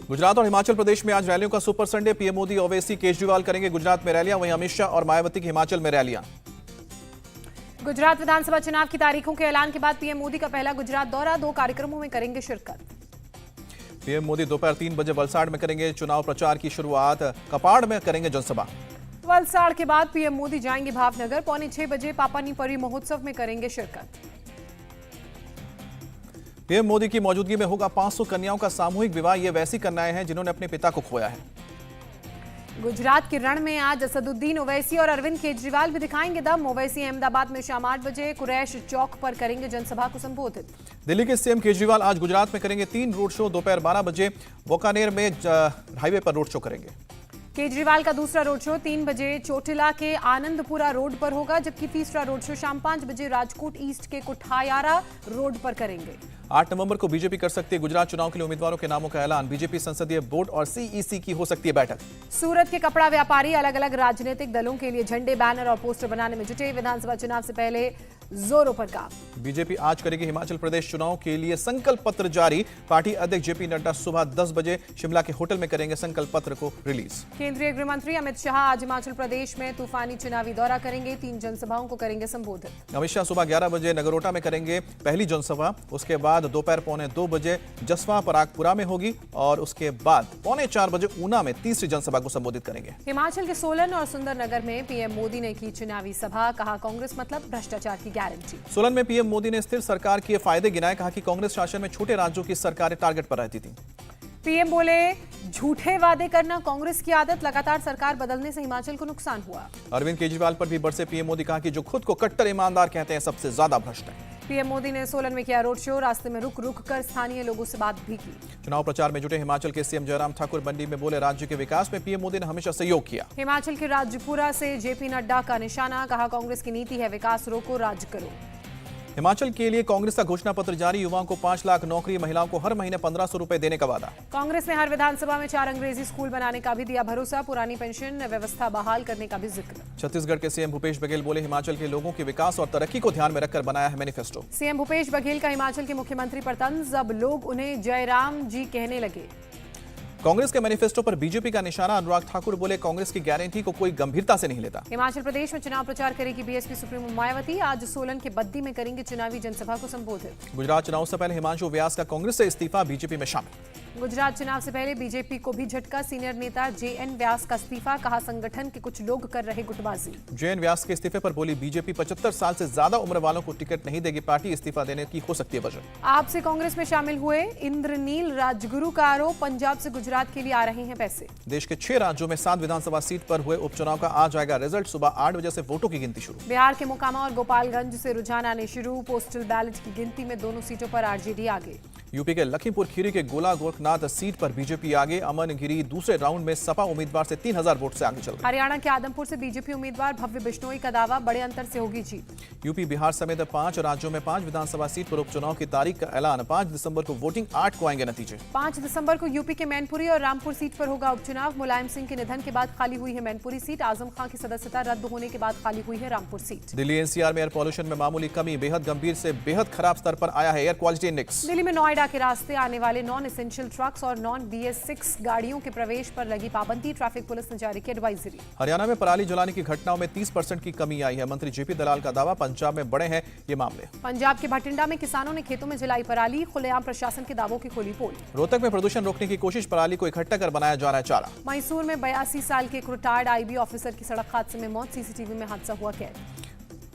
गुजरात और हिमाचल प्रदेश में आज रैलियों का super Sunday. PM Modi, Owaisi, Kejriwal करेंगे गुजरात में रैलियां, वहीं अमित शाह और मायावती की हिमाचल में रैलियां। गुजरात विधानसभा चुनाव की तारीखों के ऐलान के बाद पीएम मोदी का पहला गुजरात दौरा, 2 कार्यक्रमों में करेंगे शिरकत। पीएम मोदी दोपहर 3 बजे वलसाड़ में करेंगे चुनाव प्रचार की शुरुआत, कपाड़ में करेंगे जनसभा। वलसाड़ के बाद पीएम मोदी जाएंगे भावनगर, 5:45 बजे पापानी परी महोत्सव में करेंगे शिरकत। पीएम मोदी की मौजूदगी में होगा 500 कन्याओं का सामूहिक विवाह। ये वैसी कन्याएं हैं जिन्होंने अपने पिता को खोया है। गुजरात के रण में आज असदुद्दीन ओवैसी और अरविंद केजरीवाल भी दिखाएंगे दम। ओवैसी अहमदाबाद में शाम 8 बजे कुरैश चौक पर करेंगे जनसभा को संबोधित। दिल्ली के सीएम केजरीवाल आज गुजरात में करेंगे 3 रोड शो। दोपहर 12 बजे बीकानेर में हाईवे पर रोड शो करेंगे। केजरीवाल का दूसरा रोड शो 3 बजे चोटिला के आनंदपुरा रोड पर होगा, जबकि तीसरा रोड शो शाम 5 बजे राजकोट ईस्ट के कुठायारा रोड पर करेंगे। 8 नवंबर को बीजेपी कर सकती है गुजरात चुनाव के लिए उम्मीदवारों के नामों का ऐलान। बीजेपी संसदीय बोर्ड और सीईसी की हो सकती है बैठक। सूरत के कपड़ा व्यापारी अलग अलग राजनीतिक दलों के लिए झंडे, बैनर और पोस्टर बनाने में जुटे। विधानसभा चुनाव से पहले जोरों पर काम। बीजेपी आज करेगी हिमाचल प्रदेश चुनाव के लिए संकल्प पत्र जारी। पार्टी अध्यक्ष जेपी नड्डा सुबह 10 बजे शिमला के होटल में करेंगे संकल्प पत्र को रिलीज। केंद्रीय गृह मंत्री अमित शाह आज हिमाचल प्रदेश में तूफानी चुनावी दौरा करेंगे, 3 जनसभाओं को करेंगे संबोधित। अमित शाह सुबह 11 बजे नगरोटा में करेंगे पहली जनसभा। उसके बाद दोपहर 2:45 बजे जसवा परागपुरा में होगी और उसके बाद 3:45 बजे ऊना में तीसरी जनसभा को संबोधित करेंगे। हिमाचल के सोलन और सुंदरनगर में पीएम मोदी ने की चुनावी सभा, कहा कांग्रेस मतलब भ्रष्टाचार की गारंटी। सोलन में पीएम मोदी ने स्थिर सरकार के फायदे गिनाए, कहा कि कांग्रेस शासन में छोटे राज्यों की सरकारें टारगेट पर रहती थी। पीएम बोले झूठे वादे करना कांग्रेस की आदत, लगातार सरकार बदलने से हिमाचल को नुकसान हुआ। अरविंद केजरीवाल पर भी बरसे पीएम मोदी, कहा कि जो खुद को कट्टर ईमानदार कहते हैं सबसे ज्यादा भ्रष्ट है। पीएम मोदी ने सोलन में किया रोड शो, रास्ते में रुक रुक कर स्थानीय लोगों से बात भी की। चुनाव प्रचार में जुटे हिमाचल के सीएम जयराम ठाकुर मंडी में बोले राज्य के विकास में पीएम मोदी ने हमेशा सहयोग किया। हिमाचल के राजपुरा से जेपी नड्डा का निशाना, कहा कांग्रेस की नीति है विकास रोको राज करो। हिमाचल के लिए कांग्रेस का घोषणा पत्र जारी। युवाओं को 5 लाख नौकरी, महिलाओं को हर महीने 1500 रुपए देने का वादा। कांग्रेस ने हर विधानसभा में 4 अंग्रेजी स्कूल बनाने का भी दिया भरोसा, पुरानी पेंशन व्यवस्था बहाल करने का भी जिक्र। छत्तीसगढ़ के सीएम भूपेश बघेल बोले हिमाचल के लोगों के विकास और तरक्की को ध्यान में रखकर बनाया है मैनिफेस्टो। सीएम भूपेश बघेल का हिमाचल के मुख्यमंत्री पर तंज, अब लोग उन्हें जयराम जी कहने लगे। कांग्रेस के मैनिफेस्टो पर बीजेपी का निशाना। अनुराग ठाकुर बोले कांग्रेस की गारंटी को कोई गंभीरता से नहीं लेता। हिमाचल प्रदेश में चुनाव प्रचार करेगी बीएसपी सुप्रीमो मायावती, आज सोलन के बद्दी में करेंगे चुनावी जनसभा को संबोधित। गुजरात चुनाव से पहले हिमांशु व्यास का कांग्रेस से इस्तीफा, बीजेपी में शामिल। गुजरात चुनाव से पहले बीजेपी को भी झटका, सीनियर नेता जेएन व्यास का इस्तीफा, कहा संगठन के कुछ लोग कर रहे गुटबाजी। जेएन व्यास के इस्तीफे पर बोली बीजेपी 75 साल से ज्यादा उम्र वालों को टिकट नहीं देगी, पार्टी इस्तीफा देने की हो सकती है वजह। आपसे कांग्रेस में शामिल हुए इंद्रनील राजगुरु का आरोप, पंजाब से गुजरात के लिए आ रहे हैं पैसे। देश के 6 राज्यों में 7 विधानसभा सीट पर हुए उपचुनाव का आज आएगा रिजल्ट। सुबह 8 बजे से वोटों की गिनती शुरू। बिहार के मोकामा और गोपालगंज से रुझान आने शुरू, पोस्टल बैलेट की गिनती में दोनों सीटों पर आरजेडी आगे। यूपी के लखीमपुर खीरी के गोला गोरखनाथ सीट पर बीजेपी आगे। अमन गिरी दूसरे राउंड में सपा उम्मीदवार से 3000 वोट से आगे चल रहे। हरियाणा के आदमपुर से बीजेपी उम्मीदवार भव्य बिश्नोई का दावा, बड़े अंतर से होगी जीत। यूपी बिहार समेत 5 राज्यों में 5 विधानसभा सीट पर उपचुनाव की तारीख का ऐलान। 5 दिसंबर को वोटिंग, 8 को आएंगे नतीजे। 5 दिसंबर को यूपी के मैनपुरी और रामपुर सीट पर होगा उपचुनाव। मुलायम सिंह के निधन के बाद खाली हुई है मैनपुरी सीट, आजम खां की सदस्यता रद्द होने के बाद खाली हुई है रामपुर सीट। दिल्ली एनसीआर में एयर पॉल्यूशन में मामूली कमी, बेहद गंभीर से बेहद खराब स्तर पर आया है एयर क्वालिटी इंडेक्स। दिल्ली में नोएडा के रास्ते आने वाले नॉन एसेंशियल ट्रक्स और नॉन BS6 गाड़ियों के प्रवेश पर लगी पाबंदी, ट्रैफिक पुलिस ने जारी की एडवाइजरी। हरियाणा में पराली जलाने की घटनाओं में 30% की कमी आई है, मंत्री जेपी दलाल का दावा। पंजाब में बड़े हैं ये मामले। पंजाब के भटिंडा में किसानों ने खेतों में जलाई पराली, खुलेआम प्रशासन के दावों की खोली पोल। रोहतक में प्रदूषण रोकने की कोशिश, पराली को इकट्ठा कर बनाया जा रहा है चारा। मैसूर में 82 साल के एक रिटायर्ड IB ऑफिसर की सड़क हादसे में मौत, सीसीटीवी में हादसा हुआ कैद।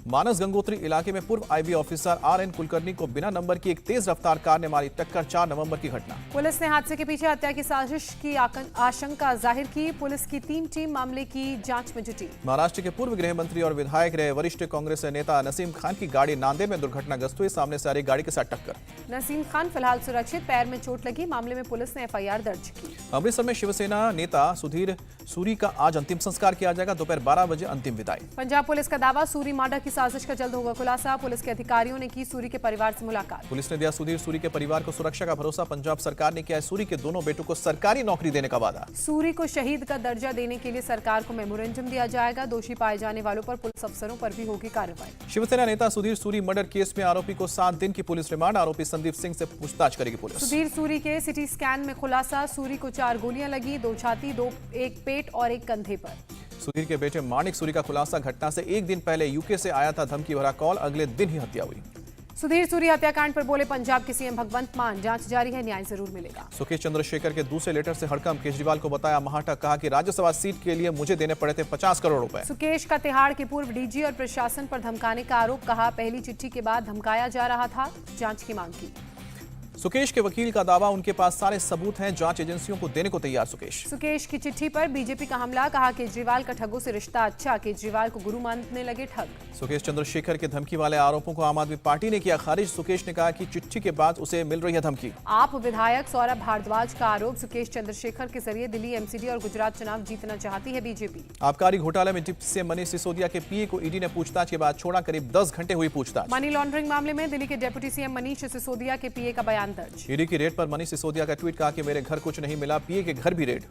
मानस गंगोत्री इलाके में पूर्व IB ऑफिसर RN कुलकर्णी को बिना नंबर की एक तेज रफ्तार कार ने मारी टक्कर, 4 नवंबर की घटना। पुलिस ने हादसे के पीछे हत्या की साजिश की आशंका जाहिर की, पुलिस की 3 टीम मामले की जांच में जुटी। महाराष्ट्र के पूर्व गृह मंत्री और विधायक रहे वरिष्ठ कांग्रेस नेता नसीम खान की गाड़ी नांदेड़ में दुर्घटनाग्रस्त हुई, सामने से आ रही गाड़ी के साथ टक्कर। नसीम खान फिलहाल सुरक्षित, पैर में चोट लगी, मामले में पुलिस ने FIR दर्ज की। अमृतसर में शिवसेना नेता सुधीर सूरी का आज अंतिम संस्कार किया जाएगा, दोपहर 12 बजे अंतिम विदाई। पंजाब पुलिस का दावा, सूरी माडा की साजिश का जल्द होगा खुलासा। पुलिस के अधिकारियों ने की सूरी के परिवार से मुलाकात। पुलिस ने दिया सुधीर सूरी के परिवार को सुरक्षा का भरोसा। पंजाब सरकार ने किया है सूरी के दोनों बेटों को सरकारी नौकरी देने का वादा। सूरी को शहीद का दर्जा देने के लिए सरकार को मेमोरेंडम दिया जाएगा। दोषी पाए जाने वालों पर पुलिस अफसरों पर भी होगी कार्रवाई। शिवसेना नेता सुधीर सूरी मर्डर केस में आरोपी को 7 दिन की पुलिस रिमांड। आरोपी संदीप सिंह से पूछताछ करेगी पुलिस। सुधीर सूरी के सिटी स्कैन में खुलासा। सूरी को 4 गोलियां लगी, 2 छाती, 1 पेट और 1 कंधे पर। सुधीर के बेटे माणिक सूरी का खुलासा। घटना से 1 दिन पहले यूके से आया था धमकी भरा कॉल, अगले दिन ही हत्या हुई। सुधीर सूरी हत्याकांड पर बोले पंजाब के सीएम भगवंत मान, जांच जारी है, न्याय जरूर मिलेगा। सुकेश चंद्रशेखर के दूसरे लेटर से हड़कंप। केजरीवाल को बताया महाटक। कहा कि राज्यसभा सीट के लिए मुझे देने पड़े थे 50 करोड़ रुपए। सुकेश का तिहाड़ के पूर्व डीजी और प्रशासन पर धमकाने का आरोप। कहा पहली चिट्ठी के बाद धमकाया जा रहा था, जांच की मांग की। सुकेश के वकील का दावा उनके पास सारे सबूत हैं, जांच एजेंसियों को देने को तैयार सुकेश। सुकेश की चिट्ठी पर बीजेपी का हमला। कहा केजरीवाल का ठगों से रिश्ता अच्छा, केजरीवाल को गुरु मानने लगे ठग। सुकेश चंद्रशेखर के धमकी वाले आरोपों को आम आदमी पार्टी ने किया खारिज। सुकेश ने कहा कि चिट्ठी के बाद उसे मिल रही है धमकी। आप विधायक सौरभ भारद्वाज का आरोप। सुकेश चंद्रशेखर के जरिए दिल्ली एमसीडी और गुजरात चुनाव जीतना चाहती है बीजेपी। आबकारी घोटाले में डिप्टी सीएम मनीष सिसोदिया के पीए को ईडी ने पूछताछ के बाद छोड़ा। करीब 10 घंटे हुई पूछताछ। मनी लॉन्ड्रिंग मामले में दिल्ली के डिप्टी सीएम मनीष सिसोदिया के पीए का बयान दर्ज। ईडी की रेड पर मनीष सिसोदिया का ट्वीट। कहा कि मेरे घर कुछ नहीं मिला, पीए के घर भी रेड।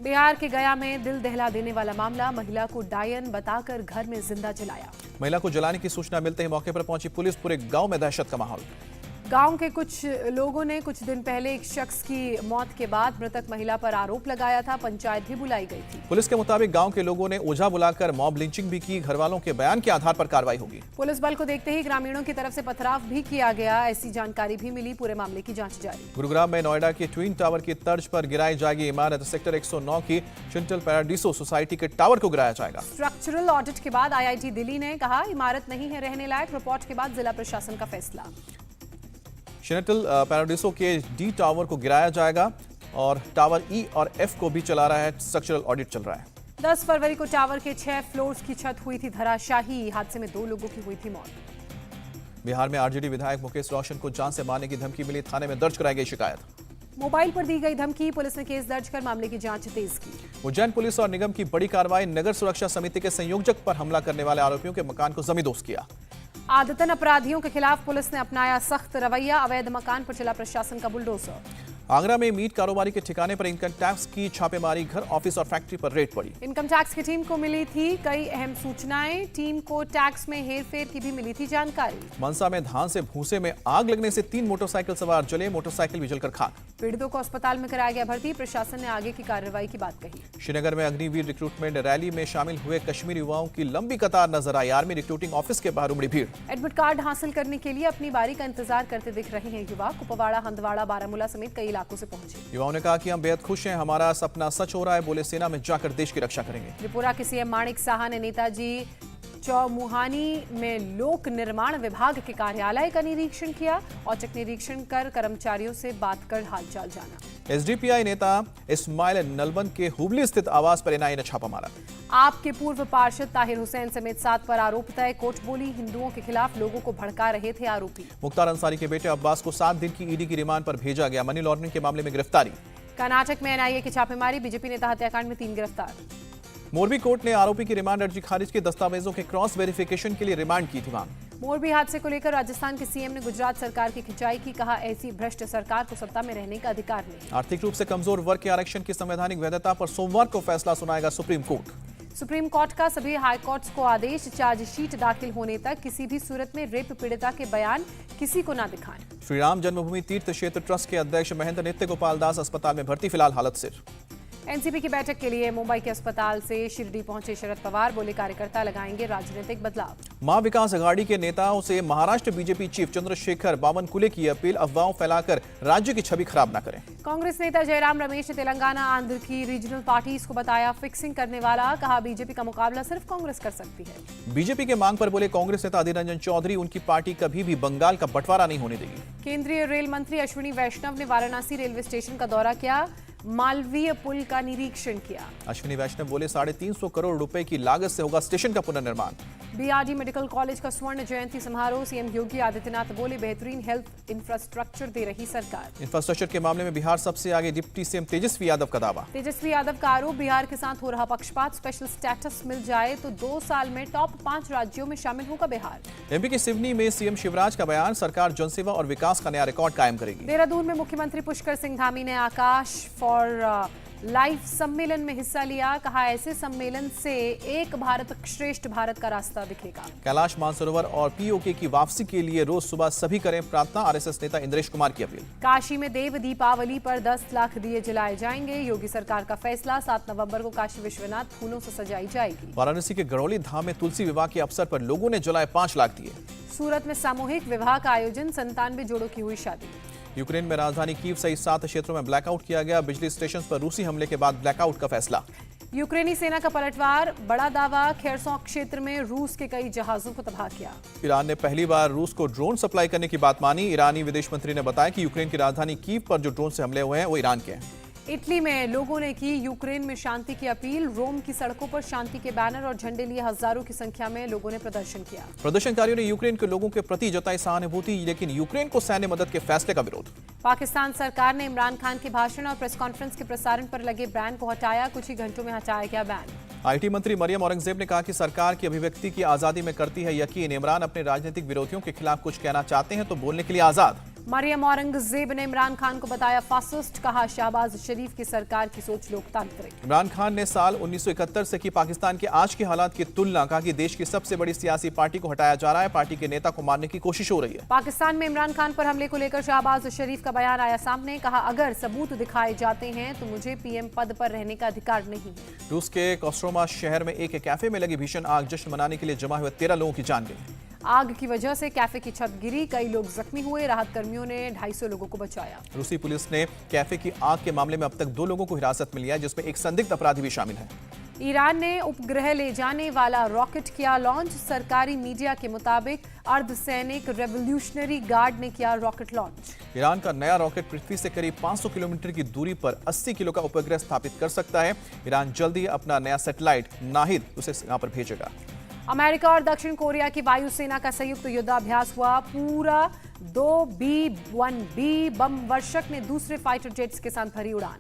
बिहार के गया में दिल दहला देने वाला मामला। महिला को डायन बताकर घर में जिंदा जलाया। महिला को जलाने की सूचना मिलते ही मौके पर पहुंची पुलिस। पूरे गांव में दहशत का माहौल। गांव के कुछ लोगों ने कुछ दिन पहले एक शख्स की मौत के बाद मृतक महिला पर आरोप लगाया था। पंचायत भी बुलाई गई थी। पुलिस के मुताबिक गांव के लोगों ने ओझा बुलाकर मॉब लिंचिंग भी की। घर वालों के बयान के आधार पर कार्रवाई होगी। पुलिस बल को देखते ही ग्रामीणों की तरफ से पथराव भी किया गया, ऐसी जानकारी भी मिली। पूरे मामले की जांच जारी। गुरुग्राम में नोएडा के ट्विन टावर की तर्ज पर गिराई जाएगी इमारत। सेक्टर 109 की चिंटल पैराडीसो सोसाइटी के टावर को गिराया जाएगा। स्ट्रक्चरल ऑडिट के बाद आईआईटी दिल्ली ने कहा इमारत नहीं है रहने लायक। रिपोर्ट के बाद जिला प्रशासन का फैसला। शिनेटल पैराडीसो के डी टावर को गिराया जाएगा और टावर ई और एफ को भी चला रहा है। स्ट्रक्चरल ऑडिट चल रहा है। 10 फरवरी को टावर के 6 फ्लोर्स की छत हुई थी धराशाही। हादसे में 2 लोगों की हुई थी मौत। बिहार में आरजेडी विधायक मुकेश रोशन को जान से मारने की धमकी मिली। थाने में दर्ज कराई गई शिकायत। मोबाइल पर दी गई धमकी। पुलिस ने केस दर्ज कर मामले की जांच तेज की। उज्जैन पुलिस और निगम की बड़ी कार्रवाई। नगर सुरक्षा समिति के संयोजक पर हमला करने वाले आरोपियों के मकान को जमींदोज किया। आदतन अपराधियों के खिलाफ पुलिस ने अपनाया सख्त रवैया। अवैध मकान पर चला प्रशासन का बुलडोजर। आगरा में मीट कारोबारी के ठिकाने पर इनकम टैक्स की छापेमारी। घर, ऑफिस और फैक्ट्री पर रेड पड़ी। इनकम टैक्स की टीम को मिली थी कई अहम सूचनाएं। टीम को टैक्स में हेरफेर की भी मिली थी जानकारी। मनसा में धान से भूसे में आग लगने से 3 मोटरसाइकिल सवार जले। मोटरसाइकिल भी जलकर खाक। पीड़ितों को अस्पताल में कराया गया भर्ती। प्रशासन ने आगे की कार्रवाई की बात कही। श्रीनगर में अग्निवीर रिक्रूटमेंट रैली में शामिल हुए कश्मीरी युवाओं की लंबी कतार नजर आई। आर्मी रिक्रूटिंग ऑफिस के बाहर उमड़ी भीड़। एडमिट कार्ड हासिल करने के लिए अपनी बारी का इंतजार करते दिख रहे हैं युवा। कुपवाड़ा, हंदवाड़ा, बारामूला समेत कई इलाकों से पहुंचे। युवाओं ने कहा कि हम बेहद खुश हैं, हमारा सपना सच हो रहा है। बोले सेना में जाकर देश की रक्षा करेंगे। त्रिपुरा के सीएम माणिक साहा ने नेताजी चौमुहानी में लोक निर्माण विभाग के कार्यालय का निरीक्षण किया। औचक निरीक्षण कर कर्मचारियों से बात कर हालचाल जाना। एसडीपीआई नेता इस्माइल नलबन के हुबली स्थित आवास पर एनआईए ने छापा मारा। आपके पूर्व पार्षद ताहिर हुसैन समेत 7 पर आरोप तय। कोर्ट बोली हिंदुओं के खिलाफ लोगों को भड़का रहे थे आरोपी। मुख्तार अंसारी के बेटे अब्बास को 7 दिन की ईडी की रिमांड पर भेजा गया। मनी लॉन्ड्रिंग के मामले में गिरफ्तारी। कर्नाटक में एनआईए की छापेमारी। बीजेपी नेता हत्याकांड में 3 गिरफ्तार। मोरबी कोर्ट ने आरोपी की रिमांड अर्जी खारिज की। दस्तावेजों के क्रॉस वेरिफिकेशन के लिए रिमांड की थी मांग। मोरबी हादसे को लेकर राजस्थान के सीएम ने गुजरात सरकार की खिंचाई की। कहा ऐसी भ्रष्ट सरकार को सत्ता में रहने का अधिकार नहीं। आर्थिक रूप से कमजोर वर्ग के आरक्षण की संवैधानिक वैधता पर सोमवार को फैसला सुनाएगा सुप्रीम कोर्ट। सुप्रीम कोर्ट का सभी हाई कोर्ट्स को आदेश। चार्जशीट दाखिल होने तक किसी भी सूरत में रेप पीड़िता के बयान किसी को ना दिखाएं। श्री राम जन्मभूमि तीर्थ क्षेत्र ट्रस्ट के अध्यक्ष महेंद्र नित्य गोपाल दास अस्पताल में भर्ती, फिलहाल हालत सिर। एनसीपी की बैठक के लिए मुंबई के अस्पताल से शिरडी पहुंचे शरद पवार। बोले कार्यकर्ता लगाएंगे राजनीतिक बदलाव। मां विकास अघाड़ी के नेताओं से महाराष्ट्र बीजेपी चीफ चंद्रशेखर बावनकुले की अपील। अफवाहों फैलाकर राज्य की छवि खराब न करें। कांग्रेस नेता जयराम रमेश ने तेलंगाना आंध्र की रीजनल पार्टीज को बताया फिक्सिंग करने वाला। कहा बीजेपी का मुकाबला सिर्फ कांग्रेस कर सकती है। बीजेपी के मांग पर बोले कांग्रेस नेता अधीर रंजन चौधरी, उनकी पार्टी कभी भी बंगाल का बंटवारा नहीं होने देगी। केंद्रीय रेल मंत्री अश्विनी वैष्णव ने वाराणसी रेलवे स्टेशन का दौरा किया। मालवीय पुल का निरीक्षण किया। अश्विनी वैष्णव बोले 350 करोड़ रुपए की लागत से होगा स्टेशन का पुनर्निर्माण। बीआरडी मेडिकल कॉलेज का स्वर्ण जयंती समारोह। सीएम योगी आदित्यनाथ बोले, बेहतरीन हेल्थ इंफ्रास्ट्रक्चर दे रही सरकार। इंफ्रास्ट्रक्चर के मामले में बिहार सबसे आगे, डिप्टी सीएम तेजस्वी यादव का दावा। तेजस्वी यादव का आरोप, बिहार के साथ हो रहा पक्षपात। स्पेशल स्टेटस मिल जाए तो 2 साल में टॉप 5 राज्यों में शामिल होगा बिहार। एमपी के सिवनी में सीएम शिवराज का बयान, सरकार जनसेवा और विकास का नया रिकॉर्ड कायम करेगी। देहरादून में मुख्यमंत्री पुष्कर सिंह धामी ने आकाश फॉर लाइफ सम्मेलन में हिस्सा लिया। कहा, ऐसे सम्मेलन से एक भारत श्रेष्ठ भारत का रास्ता दिखेगा। कैलाश मानसरोवर और पीओके की वापसी के लिए रोज सुबह सभी करें प्रार्थना, आरएसएस नेता इंद्रेश कुमार की अपील। काशी में देव दीपावली पर 10 लाख दिए जलाए जाएंगे। योगी सरकार का फैसला, 7 नवंबर को काशी विश्वनाथ फूलों से सजाई जाएगी। वाराणसी के गड़ौली धाम में तुलसी विवाह के अवसर पर लोगों ने जलाए 5 लाख दिए। सूरत में सामूहिक विवाह का आयोजन, 97 जोड़ों की हुई शादी। यूक्रेन में राजधानी कीव सहित 7 क्षेत्रों में ब्लैकआउट किया गया। बिजली स्टेशन पर रूसी हमले के बाद ब्लैकआउट का फैसला। यूक्रेनी सेना का पलटवार, बड़ा दावा, खेरसौं क्षेत्र में रूस के कई जहाजों को तबाह किया। ईरान ने पहली बार रूस को ड्रोन सप्लाई करने की बात मानी। ईरानी विदेश मंत्री ने बताया कि यूक्रेन की राजधानी कीव पर जो ड्रोन से हमले हुए हैं वो ईरान के हैं। इटली में लोगों ने की यूक्रेन में शांति की अपील। रोम की सड़कों पर शांति के बैनर और झंडे लिए हजारों की संख्या में लोगों ने प्रदर्शन किया। प्रदर्शनकारियों ने यूक्रेन के लोगों के प्रति जताई सहानुभूति, लेकिन यूक्रेन को सैन्य मदद के फैसले का विरोध। पाकिस्तान सरकार ने इमरान खान के भाषण और प्रेस कॉन्फ्रेंस के प्रसारण पर लगे बैन को हटाया। कुछ ही घंटों में हटाया गया बैन। आईटी मंत्री मरियम औरंगजेब ने कहा कि सरकार की अभिव्यक्ति की आजादी में करती है यकीन। इमरान अपने राजनीतिक विरोधियों के खिलाफ कुछ कहना चाहते हैं तो बोलने के लिए आजाद। मरियम औरंगजेब ने इमरान खान को बताया फासिस्ट। कहा, शहबाज शरीफ की सरकार की सोच लोकतांत्रिक। इमरान खान ने साल 1971 से की पाकिस्तान के आज के हालात की तुलना। कहा कि देश की सबसे बड़ी सियासी पार्टी को हटाया जा रहा है, पार्टी के नेता को मारने की कोशिश हो रही है। पाकिस्तान में इमरान खान पर हमले को लेकर शहबाज शरीफ का बयान आया सामने। कहा, अगर सबूत दिखाए जाते हैं तो मुझे पीएम पद पर रहने का अधिकार नहीं है। रूस के कोस्ट्रोमा शहर में एक कैफे में लगी भीषण आग, जश्न मनाने के लिए जमा हुए 13 लोगों की जान गई। आग की वजह से कैफे की छत गिरी, कई लोग जख्मी हुए। राहत कर्मियों ने 250 लोगों को बचाया। रूसी पुलिस ने कैफे की आग के मामले में अब तक 2 लोगों को हिरासत में लिया है, जिसमें एक संदिग्ध अपराधी भी शामिल है। ईरान ने उपग्रह ले जाने वाला रॉकेट किया लॉन्च। सरकारी मीडिया के मुताबिक अर्धसैनिक रेवोल्यूशनरी गार्ड ने किया रॉकेट लॉन्च। ईरान का नया रॉकेट पृथ्वी से करीब 500 किलोमीटर की दूरी पर 80 किलो का उपग्रह स्थापित कर सकता है। ईरान जल्द ही अपना नया सैटेलाइट नाहिद उसे यहां पर भेजेगा। अमेरिका और दक्षिण कोरिया की वायुसेना का संयुक्त युद्धाभ्यास हुआ पूरा। 2 B-1B बम वर्षक ने दूसरे फाइटर जेट्स के साथ भरी उड़ान।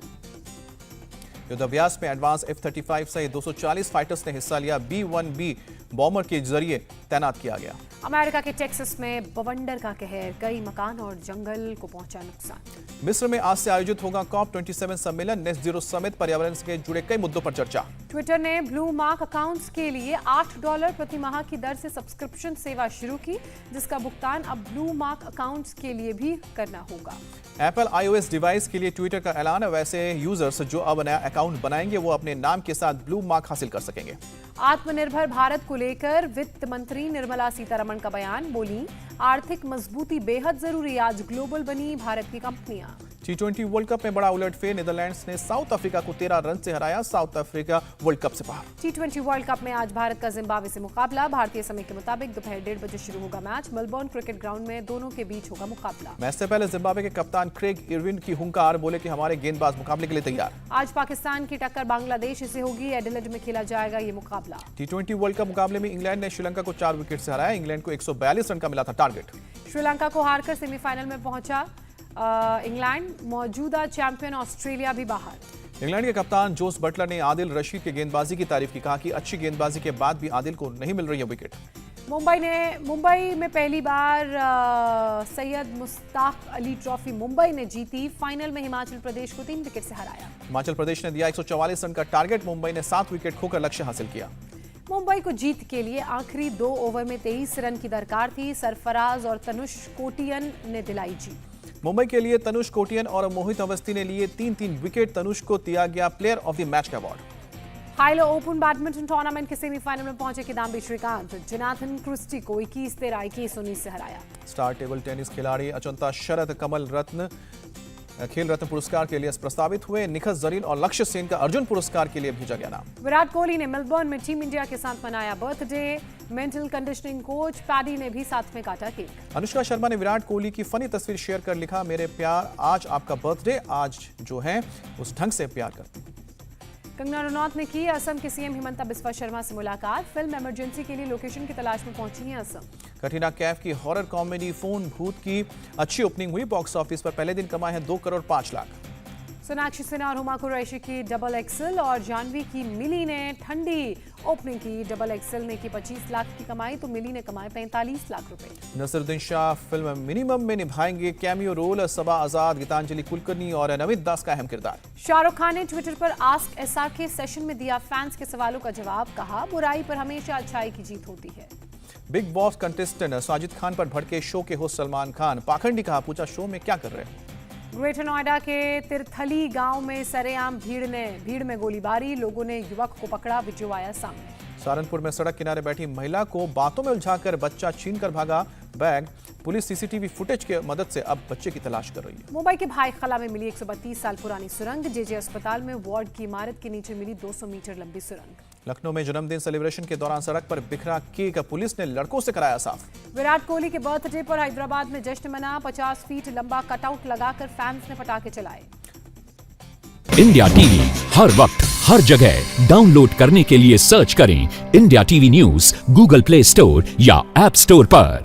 युद्धाभ्यास में एडवांस F-35 सहित 240 फाइटर्स ने हिस्सा लिया। B-1B बॉम्बर के जरिए तैनात किया गया। अमेरिका के टेक्सास में बवंडर का कहर, कई मकान और जंगल को पहुंचा नुकसान। मिस्र में आज से आयोजित होगा COP27 सम्मेलन। नेट जीरो समेत पर्यावरण से जुड़े कई मुद्दों पर चर्चा। ट्विटर ने ब्लू मार्क अकाउंट्स के लिए $8 प्रति माह की दर से सब्सक्रिप्शन सेवा शुरू की, जिसका भुगतान अब ब्लू मार्क अकाउंट्स के लिए भी करना होगा। एप्पल iOS डिवाइस के लिए ट्विटर का ऐलान। वैसे यूजर्स जो अब नया अकाउंट बनाएंगे वो अपने नाम के साथ ब्लू मार्क हासिल कर सकेंगे। आत्मनिर्भर भारत को लेकर वित्त मंत्री निर्मला सीतारमण का बयान। बोली, आर्थिक मजबूती बेहद जरूरी, आज ग्लोबल बनी भारत की कंपनियां। T20 वर्ल्ड कप में बड़ा उलटफेर, नीदरलैंड्स ने साउथ अफ्रीका को 13 रन से हराया। साउथ अफ्रीका वर्ल्ड कप से बाहर। T20 वर्ल्ड कप में आज भारत का जिम्बाब्वे से मुकाबला। भारतीय समय के मुताबिक दोपहर 1:30 बजे शुरू होगा मैच। मेलबोर्न क्रिकेट ग्राउंड में दोनों के बीच होगा मुकाबला। मैच से पहले जिम्बाब्वे के कप्तान क्रेग इरविन की हुंकार, बोले कि हमारे गेंदबाज मुकाबले के लिए तैयार। आज पाकिस्तान की टक्कर बांग्लादेश से होगी। एडिलेड में खेला जाएगा ये मुकाबला। T20 वर्ल्ड कप मुकाबले में इंग्लैंड ने श्रीलंका को 4 विकेट से हराया। इंग्लैंड को 142 रन का मिला था टारगेट। श्रीलंका को हारकर सेमीफाइनल में पहुंचा इंग्लैंड। मौजूदा चैंपियन ऑस्ट्रेलिया भी बाहर। इंग्लैंड के कप्तान जोस बटलर ने आदिल रशीद की गेंदबाजी की तारीफ की। कहा कि अच्छी गेंदबाजी के बाद भी आदिल को नहीं मिल रही है विकेट। मुंबई में पहली बार सैयद मुश्ताक अली ट्रॉफी मुंबई ने जीती। फाइनल में हिमाचल प्रदेश को 3 विकेट से हराया। हिमाचल प्रदेश ने दिया 144 रन का टारगेट। मुंबई ने 7 विकेट खोकर लक्ष्य हासिल किया। मुंबई को जीत के लिए आखिरी 2 ओवर में 23 रन की दरकार थी। सरफराज और तनुष कोटियन ने दिलाई जीत। मुंबई के लिए तनुष कोटियन और मोहित अवस्थी ने लिए 3-3 विकेट। तनुष को दिया गया प्लेयर ऑफ द मैच का award. High-low open badminton tournament के सेमीफाइनल में पहुंचे किदाम्बी श्रीकांत। जोनाथन क्रिस्टी को 21-13, 21-19 से हराया। स्टार टेबल टेनिस खिलाड़ी अचंता शरद खेल रत्न पुरस्कार के लिए प्रस्तावित हुए। निखत जरीन और लक्ष्य सेन का अर्जुन पुरस्कार के लिए भेजा गया नाम। विराट कोहली ने मेलबर्न में टीम इंडिया के साथ मनाया birthday. Mental conditioning coach paddy ने भी साथ में काटा केक। अनुष्का शर्मा ने विराट कोहली की फनी तस्वीर शेयर कर लिखा, मेरे प्यार आज आपका बर्थडे, आज जो है उस ढंग से प्यार करते हैं। कंगना रनौत ने की असम के सीएम हिमंता बिस्वा शर्मा से मुलाकात। फिल्म इमरजेंसी के लिए लोकेशन की तलाश में पहुंची है असम। कटरीना कैफ की हॉरर कॉमेडी फोन भूत की अच्छी ओपनिंग हुई। बॉक्स ऑफिस पर पहले दिन कमाए हैं 2 करोड़ 5 लाख। सोनाक्षी सिन्हा और हुमा कुरैशी की डबल एक्सल और जानवी की मिली ने ठंडी ओपनिंग की। डबल एक्सल ने की 25 लाख की कमाई तो मिली ने कमाए 45 लाख रुपए। नसीरुद्दीन शाह फिल्म मिनिमम में निभाएंगे कैमियो रोल। सबा आजाद, गीतांजलि कुलकर्णी और नविद दास का अहम किरदार। शाहरुख खान ने ट्विटर पर आस्क एसआरके सेशन में दिया फैंस के सवालों का जवाब। कहा, बुराई पर हमेशा अच्छाई की जीत होती है। Big boss contestant Sajid Khan पर भड़के शो के होस्ट सलमान खान। पाखंडी कहा, पूछा शो में क्या कर रहे हैं। ग्रेटर नोएडा के तिरथली गांव में सरेआम भीड़ में गोलीबारी। लोगों ने युवक को पकड़ा, वीडियो आया सामने। सहारनपुर में सड़क किनारे बैठी महिला को बातों में उलझाकर बच्चा छीनकर भागा बैग। पुलिस सीसीटीवी फुटेज की मदद से अब बच्चे की तलाश कर रही है। मुंबई के भाई खला में मिली 132 साल पुरानी सुरंग। जेजे अस्पताल में वार्ड की इमारत के नीचे मिली 200 मीटर लंबी सुरंग। लखनऊ में जन्मदिन सेलिब्रेशन के दौरान सड़क पर बिखरा केक पुलिस ने लड़कों से कराया साफ। विराट कोहली के बर्थडे पर हैदराबाद में जश्न मना। 50 फीट लंबा कटआउट लगाकर फैंस ने पटाखे चलाए। इंडिया टीवी हर वक्त हर जगह डाउनलोड करने के लिए सर्च करें India TV news Google play store या ऐप स्टोर पर।